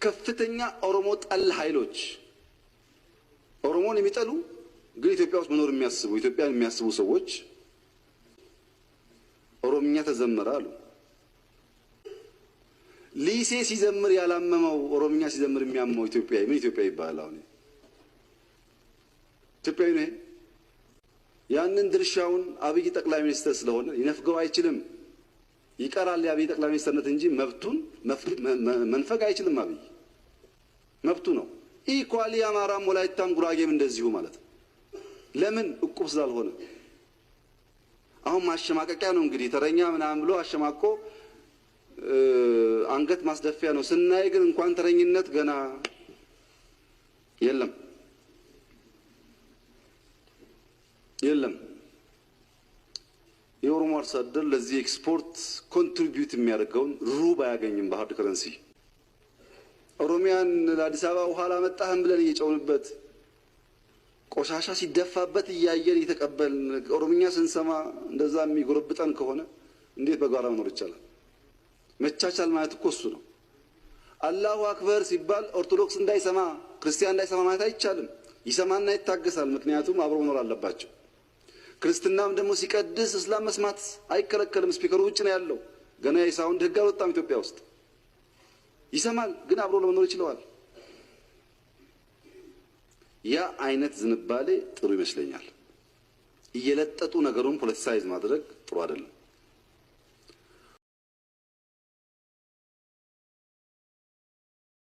ከፍተኛ ኦሮሞ ጠል ኃይሎች ኦሮሞን የሚጠሉ ግን ኢትዮጵያ ውስጥ መኖር የሚያስቡ ኢትዮጵያን የሚያስቡ ሰዎች ኦሮምኛ ተዘመረ አሉ። ሊሴ ሲዘምር ያላመመው ኦሮምኛ ሲዘምር የሚያመው ኢትዮጵያዊ ምን ኢትዮጵያዊ ይባላል? አሁን ኢትዮጵያዊ ነው። ያንን ድርሻውን አብይ ጠቅላይ ሚኒስትር ስለሆነ ሊነፍገው አይችልም። ይቀራል የአብይ ጠቅላይ ሚኒስትርነት እንጂ መብቱን መንፈግ አይችልም። አብይ መብቱ ነው። ኢኳሊ አማራም ወላይታም ጉራጌም እንደዚሁ ማለት ነው። ለምን እቁብ ስላልሆነ አሁን ማሸማቀቂያ ነው እንግዲህ ተረኛ ምናምን ብሎ አሸማቆ አንገት ማስደፊያ ነው። ስናይ ግን እንኳን ተረኝነት ገና የለም። የኦሮሞ አርሶ አደር ለዚህ ኤክስፖርት ኮንትሪቢዩት የሚያደርገውን ሩብ አያገኝም በሃርድ ከረንሲ። ኦሮሚያን ለአዲስ አበባ ውሃ ላመጣህም ብለን እየጨውንበት ቆሻሻ ሲደፋበት እያየን እየተቀበልን ኦሮምኛ ስንሰማ እንደዛ የሚጎረብጠን ከሆነ እንዴት በጋራ መኖር ይቻላል? መቻቻል ማለት እኮ እሱ ነው። አላሁ አክበር ሲባል ኦርቶዶክስ እንዳይሰማ ክርስቲያን እንዳይሰማ ማለት አይቻልም። ይሰማና ይታገሳል። ምክንያቱም አብሮ መኖር አለባቸው። ክርስትናም ደግሞ ሲቀድስ እስላም መስማት አይከለከልም። ስፒከሩ ውጭ ነው ያለው። ገና የሳውንድ ህግ አልወጣም ኢትዮጵያ ውስጥ። ይሰማል ግን አብሮ ለመኖር ይችላል። ያ አይነት ዝንባሌ ጥሩ ይመስለኛል። እየለጠጡ ነገሩን ፖለቲሳይዝ ማድረግ ጥሩ አይደለም።